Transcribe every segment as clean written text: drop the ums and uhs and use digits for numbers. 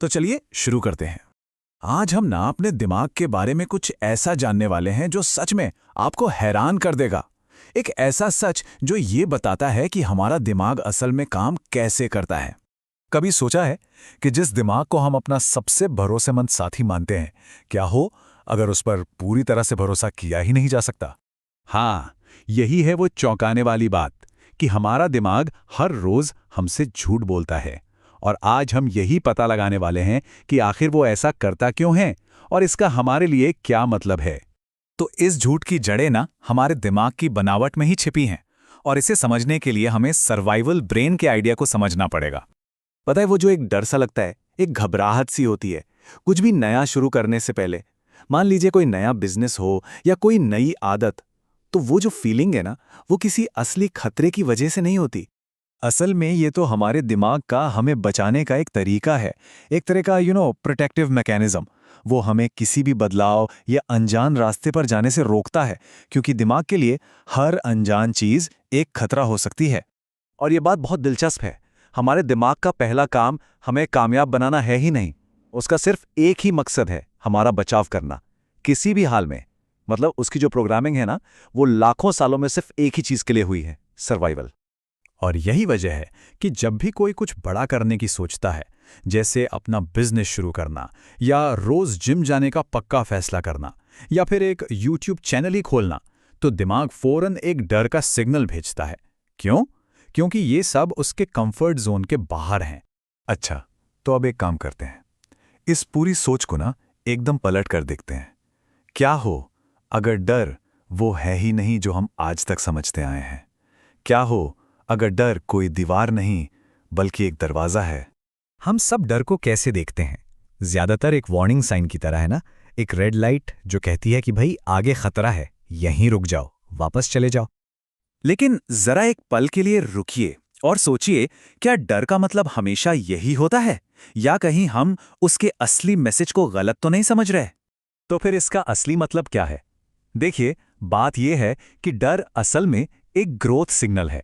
तो चलिए शुरू करते हैं। आज हम ना अपने दिमाग के बारे में कुछ ऐसा जानने वाले हैं जो सच में आपको हैरान कर देगा। एक ऐसा सच जो ये बताता है कि हमारा दिमाग असल में काम कैसे करता है। कभी सोचा है कि जिस दिमाग को हम अपना सबसे भरोसेमंद साथी मानते हैं, क्या हो अगर उस पर पूरी तरह से भरोसा किया ही नहीं जा सकता? हाँ, यही है वो चौंकाने वाली बात कि हमारा दिमाग हर रोज हमसे झूठ बोलता है। और आज हम यही पता लगाने वाले हैं कि आखिर वो ऐसा करता क्यों है और इसका हमारे लिए क्या मतलब है। तो इस झूठ की जड़ें ना हमारे दिमाग की बनावट में ही छिपी हैं, और इसे समझने के लिए हमें सर्वाइवल ब्रेन के आइडिया को समझना पड़ेगा। पता है, वो जो एक डर सा लगता है, एक घबराहट सी होती है कुछ भी नया शुरू करने से पहले। मान लीजिए कोई नया बिजनेस हो या कोई नई आदत, तो वो जो फीलिंग है ना, वो किसी असली खतरे की वजह से नहीं होती। असल में ये तो हमारे दिमाग का हमें बचाने का एक तरीका है, एक तरह का प्रोटेक्टिव मैकेनिज्म। वो हमें किसी भी बदलाव या अनजान रास्ते पर जाने से रोकता है, क्योंकि दिमाग के लिए हर अनजान चीज एक खतरा हो सकती है। और ये बात बहुत दिलचस्प है। हमारे दिमाग का पहला काम हमें कामयाब बनाना है ही नहीं। उसका सिर्फ एक ही मकसद है, हमारा बचाव करना, किसी भी हाल में। मतलब उसकी जो प्रोग्रामिंग है ना, वो लाखों सालों में सिर्फ एक ही चीज के लिए हुई है, सर्वाइवल। और यही वजह है कि जब भी कोई कुछ बड़ा करने की सोचता है, जैसे अपना बिजनेस शुरू करना या रोज जिम जाने का पक्का फैसला करना या फिर एक यूट्यूब चैनल ही खोलना, तो दिमाग फौरन एक डर का सिग्नल भेजता है। क्यों? क्योंकि ये सब उसके कंफर्ट जोन के बाहर हैं। अच्छा, तो अब एक काम करते हैं, इस पूरी सोच को ना एकदम पलट कर देखते हैं। क्या हो अगर डर वो है ही नहीं जो हम आज तक समझते आए हैं? क्या हो अगर डर कोई दीवार नहीं बल्कि एक दरवाजा है? हम सब डर को कैसे देखते हैं? ज्यादातर एक वार्निंग साइन की तरह है ना, एक रेड लाइट जो कहती है कि भाई आगे खतरा है, यहीं रुक जाओ, वापस चले जाओ। लेकिन जरा एक पल के लिए रुकिए और सोचिए, क्या डर का मतलब हमेशा यही होता है, या कहीं हम उसके असली मैसेज को गलत तो नहीं समझ रहे? तो फिर इसका असली मतलब क्या है? देखिए, बात यह है कि डर असल में एक ग्रोथ सिग्नल है।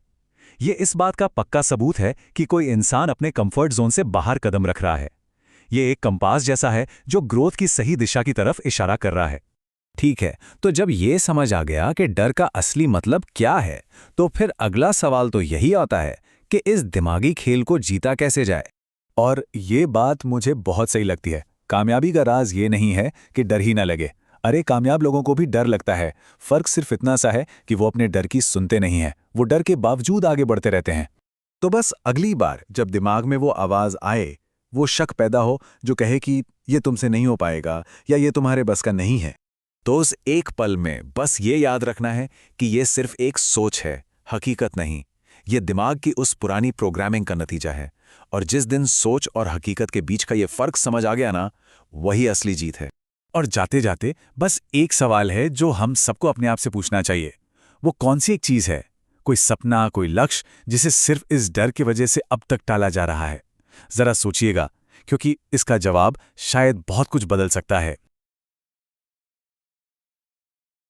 ये इस बात का पक्का सबूत है कि कोई इंसान अपने कंफर्ट जोन से बाहर कदम रख रहा है। ये एक कंपास जैसा है जो ग्रोथ की सही दिशा की तरफ इशारा कर रहा है। ठीक है, तो जब ये समझ आ गया कि डर का असली मतलब क्या है, तो फिर अगला सवाल तो यही आता है कि इस दिमागी खेल को जीता कैसे जाए। और ये बात मुझे बहुत सही लगती है। कामयाबी का राज ये नहीं है कि डर ही ना लगे। अरे, कामयाब लोगों को भी डर लगता है। फर्क सिर्फ इतना सा है कि वो अपने डर की सुनते नहीं हैं, वो डर के बावजूद आगे बढ़ते रहते हैं। तो बस अगली बार जब दिमाग में वो आवाज आए, वो शक पैदा हो जो कहे कि ये तुमसे नहीं हो पाएगा या ये तुम्हारे बस का नहीं है, तो उस एक पल में बस ये याद रखना है कि ये सिर्फ एक सोच है, हकीकत नहीं। ये दिमाग की उस पुरानी प्रोग्रामिंग का नतीजा है। और जिस दिन सोच और हकीकत के बीच का ये फर्क समझ आ गया ना, वही असली जीत है। और जाते जाते बस एक सवाल है जो हम सबको अपने आप से पूछना चाहिए। वो कौन सी एक चीज है, कोई सपना, कोई लक्ष्य, जिसे सिर्फ इस डर की वजह से अब तक टाला जा रहा है? जरा सोचिएगा, क्योंकि इसका जवाब शायद बहुत कुछ बदल सकता है।